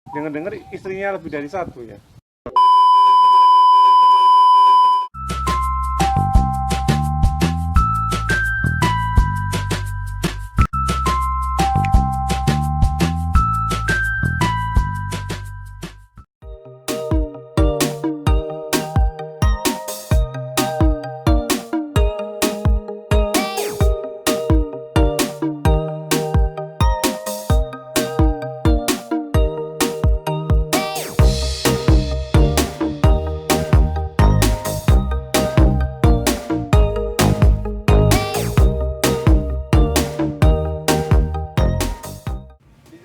Dengar-dengar istrinya lebih dari satu ya.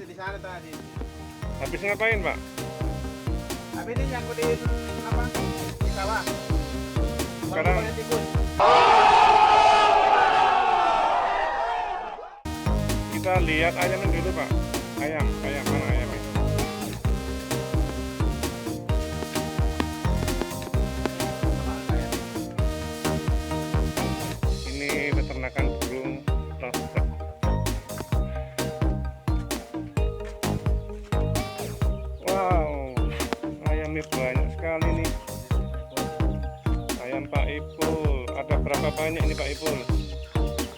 Di sana tadi. Habis ngapain, Pak? Tapi ini nyangkutin apa? Di sawah. Sekarang Banyak tikus. kita lihat ayamnya dulu, Pak. Ayam mana ayamnya? Ini peternakan burung lovebird. Wow, ayamnya banyak sekali nih. Ayam Pak Ipul, ada berapa banyak ini Pak Ipul?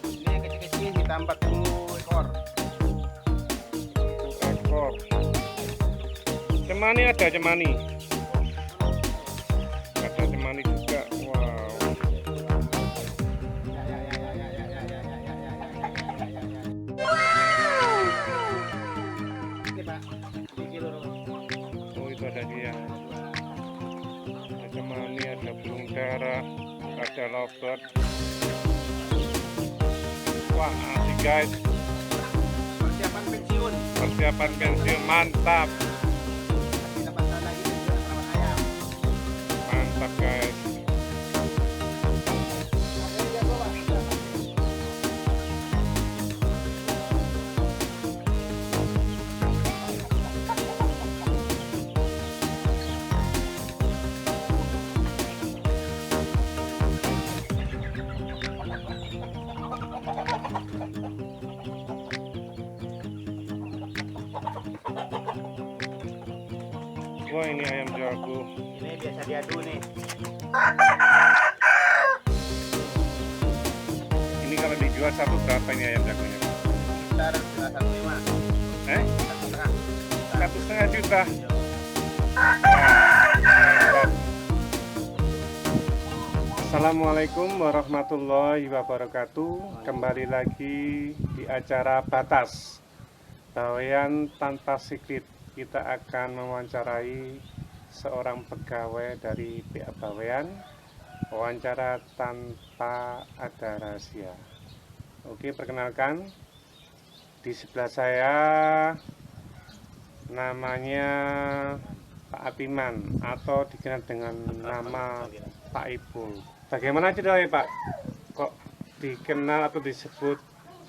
Ini yang kecil-kecil kita 40 ekor. 1 ekor. Cemani ada cemani. Ada cemani juga. Wow. Ini Pak, 3 kilo. Oh itu ada dia. Ada cemani, ada burung dara, ada lovebird. Wah asik guys. Persiapan pensiun. Persiapan pensiun mantap. Kita pasang lagi pensiun perawat ayam. Mantap guys. Wah ini ayam jago. Ini biasa diadu nih. Ini kalau dijual satu berapa ini ayam jagonya? Sekitar 1,5. 1,5. 1,5 juta. Assalamualaikum warahmatullahi wabarakatuh. Kembali lagi di acara Batas Bawean Tanpa Siklit. Kita akan mewawancarai seorang pegawai dari pihak Bawean. Wawancara tanpa ada rahasia. Oke, perkenalkan, di sebelah saya namanya Pak Atiman atau dikenal dengan nama Pak Ipul. Bagaimana ceritanya Pak? Kok dikenal atau disebut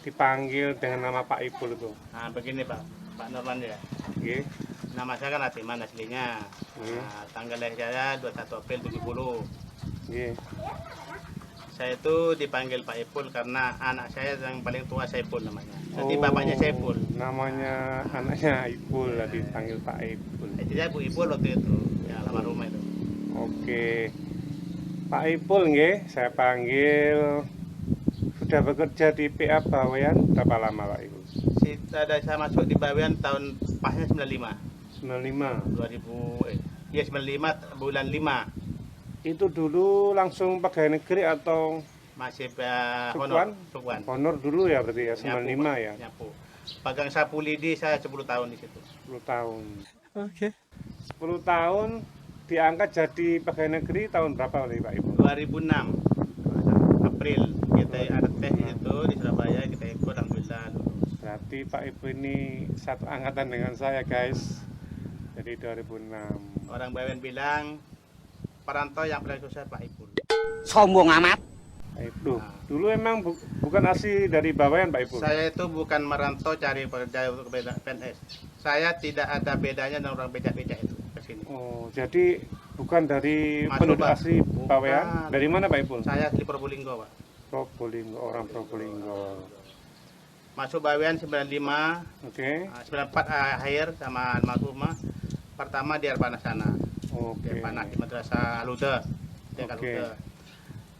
dipanggil dengan nama Pak Ipul itu? Nah, begini Pak Norman ya. Oke. Nama saya kan Atiman aslinya. Nah, tanggal lahir saya 21 April 70. Oke. Saya itu dipanggil Pak Ipul karena anak saya yang paling tua Saipul namanya. Jadi Oh, bapaknya Saipul. Namanya anaknya Ipul, dipanggil Pak Ipul. Jadi saya Bu Ipul waktu itu, yang almarhum itu. Oke. Pak Ipul nggih, saya panggil. Sudah bekerja di PA Bawean berapa lama Pak Ipul? Saya masuk di Bawean tahun pasnya 95. 95. 95 bulan 5. Itu dulu langsung pegawai negeri atau Masih Sukuan? Sukuan. honor dulu ya berarti ya 95 ya? Nyapu. Pegang sapu lidi saya 10 tahun di situ. 10 tahun. Oke. 10 tahun diangkat jadi pegawai negeri tahun berapa nih Pak Ibu? 2006 April kita ada tes itu di Surabaya, kita ikut alhamdulillah lulus. Berarti Pak Ibu ini satu angkatan dengan saya guys. Jadi 2006. Orang Bawean bilang perantau yang paling sukses Pak Ipul. Sombong amat. Pak Ibu, dulu emang bukan asli dari Bawean Pak Ibu? Saya itu bukan merantau cari pekerja untuk PNS. Saya tidak ada bedanya dengan orang becak-becak itu ke sini. Oh, jadi bukan dari Masuk, penduduk Pak. asli Bawean? Bukan. Dari mana Pak Ibu? Saya asli Probolinggo, Pak. Probolinggo, orang Probolinggo. Masuk Bawean 95, Oke. 94 akhir sama almarhumah. Pertama di Arpanas sana. Di Oke. Arpanas di Madrasah Al-Huda. Di Oke. Al-Huda.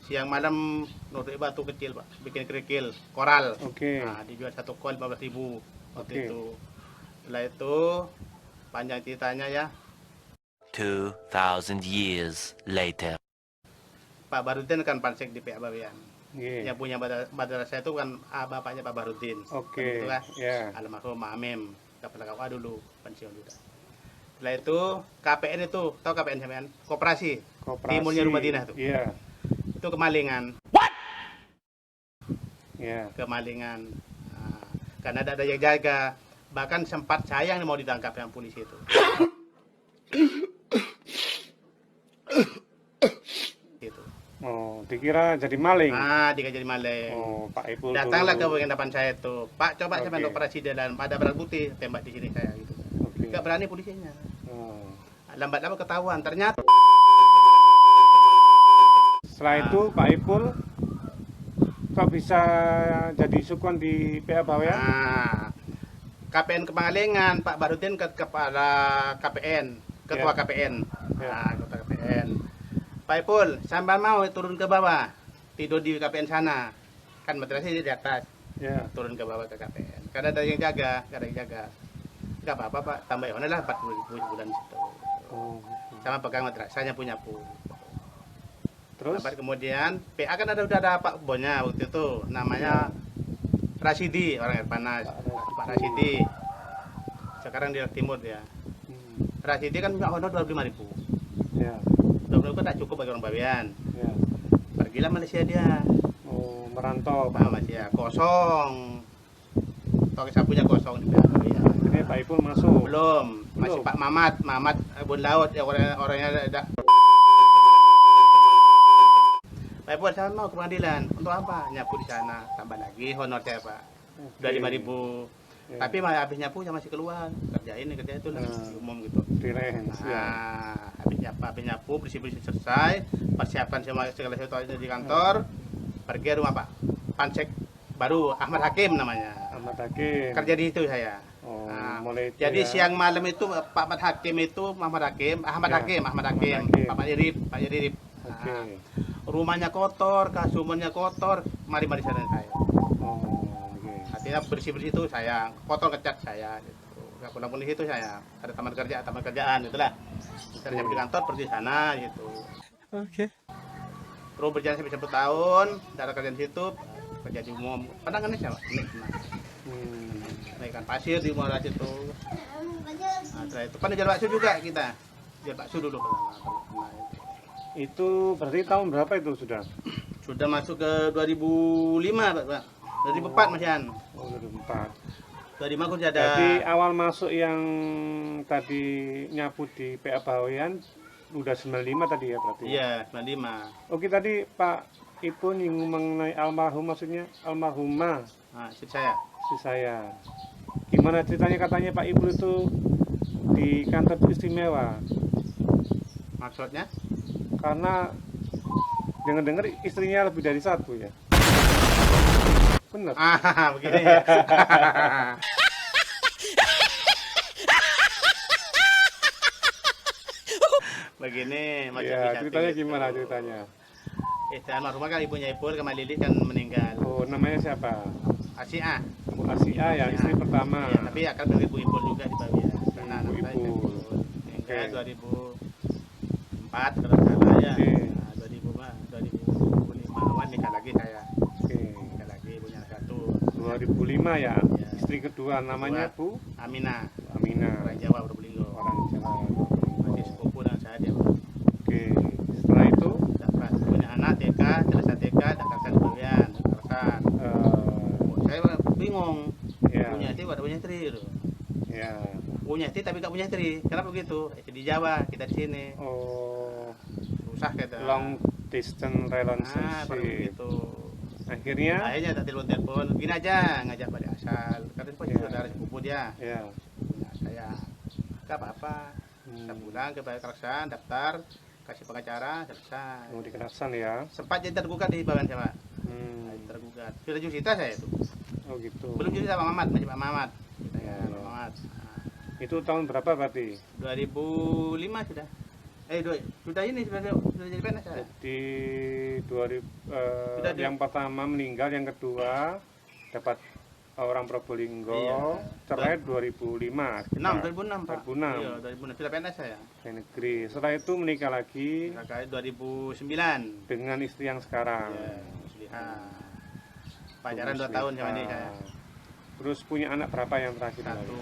Siang malam nutup batu kecil, Pak. Bikin kerikil, koral. Oke. Nah, dijual 1 kol 15.000 waktu Oke. itu. Setelah itu panjang ceritanya ya, 2,000 years later. Pak Barudin kan pansek di PA Bawean. Iya. Yang punya madrasah itu kan bapaknya Pak Barudin. Oke. Itulah Ya. almarhum Amem, kepala KUA dulu, pensiun juga. Setelah itu KPN itu, tahu KPN sampean? Koperasi. Koperasi. Timurnya Rumah Dinah tuh. Iya. Itu kemalingan, Iya. kemalingan. Nah, karena ada yang jaga. Bahkan sempat saya yang mau ditangkap yang polisi itu. Gitu. Oh, dikira jadi maling. Nah, dia jadi maling. Oh, Pak Ipul Datanglah ke dulu. bagian depan saya itu. Pak, coba saya Oke. untuk operasi dalam ada barang bukti, tembak di sini saya gitu. Oke. Enggak berani polisinya. Oh. Lambat-lambat ketahuan. Ternyata Setelah itu Pak Ipul kok bisa jadi sukuan di PA Bawean? nah, KPN Kemalingan, Pak Barudin kepala KPN, ketua Ya. KPN. Ya. Nah, ketua KPN. Pak Ipul, sampai mau turun ke bawah, tidur di KPN sana. Kan madrasah di atas, Ya. turun ke bawah ke KPN. Karena ada yang jaga, ada yang jaga. Enggak apa-apa, Pak. Tambah on lah 40.000 bulan situ. Oh. Sama pegang madrasahnya punya pu. Terus? Sampai kemudian PA kan udah ada Pak Bonya waktu itu, namanya Rasidi, orang Airpanas. Pak Rasidi. Sekarang di Timur dia. Hmm. Rasidi kan punya honor 25.000. Ya. 25.000 kan tak cukup bagi orang Bawean. Ya. Pergilah Malaysia dia. Oh, merantau Pak Pak. Malaysia kosong. Toko sapunya kosong di PA Bawean. Jadi Pak Ipul masuk. Belum, masih Belum. Pak Mamat Bun Laut ya orangnya ada. Pak Ipul saya mau ke pengadilan. Untuk apa? Nyapu di sana. Tambah lagi honor saya, Pak. Udah 5.000. Ya. Tapi habis nyapu saya masih keluar. Kerja ini, kerja itu lah. Umum gitu. freelance. Ya. Nah, habis nyapu, bersih-bersih selesai. Persiapan semua segala sesuatu di kantor. Pergi ke rumah Pak Pansek baru, Ahmad Hakim namanya. Ahmad Hakim. Kerja di situ saya. Oh, Nah, mulai itu jadi ya. siang malam itu Pak Ahmad Hakim itu Ahmad Hakim, Ya, Ahmad Hakim, Hakim. Pak Yirip. Oke. Nah, rumahnya kotor, kasumannya kotor, mari sana saya. Oh, oke. Artinya bersih-bersih itu saya, kotor kecat saya gitu. Enggak pulang-pulang di situ saya. Ada taman kerjaan itulah. Saya di kantor pergi sana gitu. Oke. Terus berjalan sampai 1 tahun, dari kerjaan di situ, kerja di umum. Penangannya siapa? Naikkan pasir di muara situ. Nah, setelah itu kan jual bakso juga kita. Jual bakso dulu pernah. Itu berarti tahun berapa itu sudah? Sudah masuk ke 2005, Pak. 2004 masihan. Oh, 2004. 2005 aku sudah ada. Jadi awal masuk yang tadi nyapu di PA Bawean udah 95 tadi ya berarti? Iya, 95. Oke, tadi Pak Ibu nyinggung mengenai almarhum, maksudnya almarhumah Nah, istri saya. si saya. Gimana ceritanya, katanya Pak Ibu itu di kantor itu istimewa Maksudnya? karena dengar-dengar istrinya lebih dari satu ya? Benar? Ah, begini ya. Begini, Ya, ceritanya gitu. gimana ceritanya? Istri almarhumah kan ibunya Ipul sama Lilis kan meninggal. Oh, namanya siapa? Asia. Bu Asia ya, istri pertama. Iya, tapi akan dari ibu Ipul juga di Bawean. Karena anak Ibu saya Ipul. meninggal Oke. 2004 kalau nggak salah ya. Oke. Nah, 2005 nikah lagi saya. Oke. Nikah lagi punya satu 2005 ya. Ya. Istri kedua namanya Bu Aminah, Amina. orang Jawa Probolinggo. Orang Jawa. Masih sepupu dengan saya dia. Oke. Setelah itu Dapat punya anak TK, selesai TK, datangkan ke Bawean, datangkan. Saya bingung. ya, Punya istri, ada punya istri gitu. ya. Punya istri tapi nggak punya istri. Kenapa begitu? Istri di Jawa, kita di sini. Oh, Susah kita. long distance baru relationship. begitu. Akhirnya, Akhirnya tak telepon, gini aja ngajak balik asal. Karena itu Ya. saudara sepupu dia. ya. Punya saya. Gak apa-apa. Saya pulang ke Balai Keraksan, daftar, kasih pengacara, selesai. Mau dikerasan ya. Sempat jadi tergugat di Bawean sama. Hmm. Tergugat. Sudah jusita saya itu. Oh gitu. Belum jusita Pak Mamat, masih Pak Mamat. Ya. Pak Mamat. Nah, Itu tahun berapa berarti? 2005 sudah. Sudah ini sudah jadi PNS saya. Jadi 2000, Sudah yang pertama meninggal, yang kedua dapat orang Probolinggo, Iya. cerai 2005. 2006 Pak. 2006. Iya, 2006 sudah PNS saya. Di negeri. Setelah itu menikah lagi Kali 2009. dengan istri yang sekarang. Iya, muslihat. Pacaran 2 tahun sama ini saya. Terus punya anak berapa yang terakhir? Satu,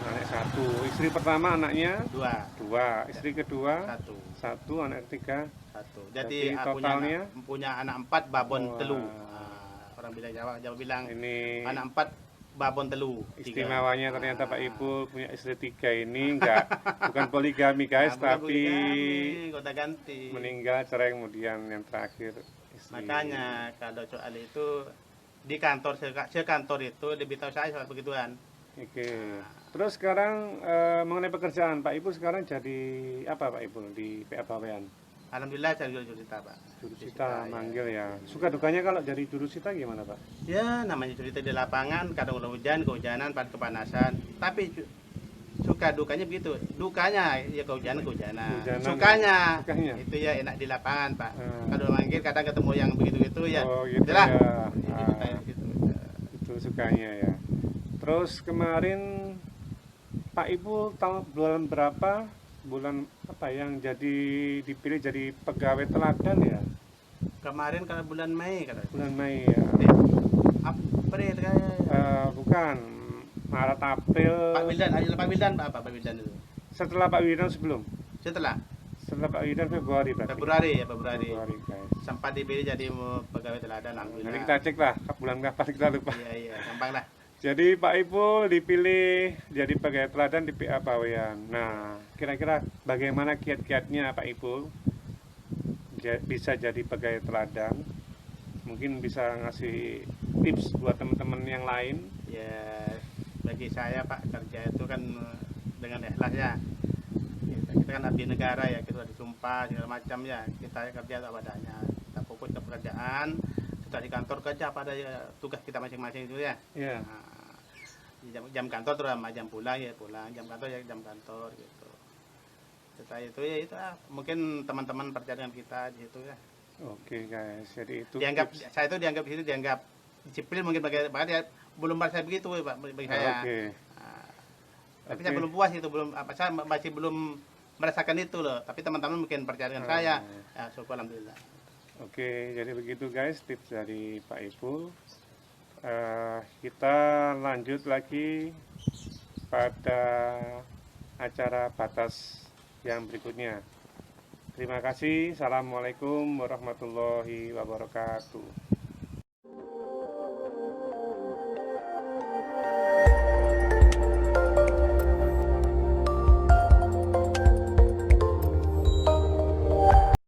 Anak satu. Istri pertama anaknya dua, Istri kedua satu, anak ketiga. Jadi Jadi aku totalnya? punya anak 4 babon Wah. telu. Orang bilang Jawa bilang Ini anak 4 babon telu. istimewanya ternyata Pak Ah. Ipul punya istri 3 ini bukan poligami guys, Nah, bukan tapi poligami, kota ganti. meninggal cerai, kemudian yang terakhir istri. Makanya kalau soal itu di kantor sekantor itu lebih tahu saya soal begituan. Oke. Terus sekarang mengenai pekerjaan Pak Ipul sekarang jadi apa Pak Ipul di PA Bawean? Alhamdulillah saya jurusita Pak. Jurusita ya. manggil ya. Suka dukanya kalau jadi jurusita gimana Pak? Ya namanya jurusita di lapangan kadang hujan, kehujanan, kepanasan. Tapi suka dukanya begitu. Dukanya ya kehujanan. Kehujanan, Sukanya sukanya. itu ya enak di lapangan Pak. Hmm. Kalau manggil kadang ketemu yang begitu-begitu ya. Oh gitu Itulah. ya. Gitu. Itu sukanya ya. Terus kemarin Pak Ibu tahun bulan berapa? Bulan apa yang jadi dipilih jadi pegawai teladan ya? Kemarin kalau bulan Mei kata. Bulan Mei ya. April kayak. Bukan Maret April. Pak Wildan apa Pak Wildan itu? Setelah Pak Widan sebelum. Setelah Pak Widan Februari berarti. Februari Februari guys. sempat dipilih jadi pegawai teladan alhamdulillah. Nanti kita cek lah bulan kapan, kita lupa. Iya, gampang lah. Jadi Pak Ipul dipilih jadi pegawai teladan di PA Bawean. Nah, kira-kira bagaimana kiat-kiatnya Pak Ipul bisa jadi pegawai teladan? Mungkin bisa ngasih tips buat teman-teman yang lain. Ya, bagi saya Pak kerja itu kan dengan ikhlas ya. Kita kan abdi negara ya, kita disumpah segala macam ya. Kita kerja apa adanya. Kita fokus ke pekerjaan. Kita di kantor kerja pada tugas kita masing-masing itu ya. Iya. Nah, jam kantor terus sama jam pulang ya pulang, jam kantor ya jam kantor gitu. Setelah itu ya itu mungkin teman-teman percaya dengan kita di situ ya. Oke guys, jadi itu Dianggap tips. saya itu dianggap di situ dianggap disiplin mungkin bahkan ya belum saya begitu Pak bagi saya. Oke. Nah, tapi Oke. saya belum puas itu saya masih belum merasakan itu loh. Tapi teman-teman mungkin percaya dengan saya. Ya, syukur alhamdulillah. Oke, jadi begitu guys tips dari Pak Ipul. Kita lanjut lagi pada acara batas yang berikutnya. Terima kasih. Assalamualaikum warahmatullahi wabarakatuh.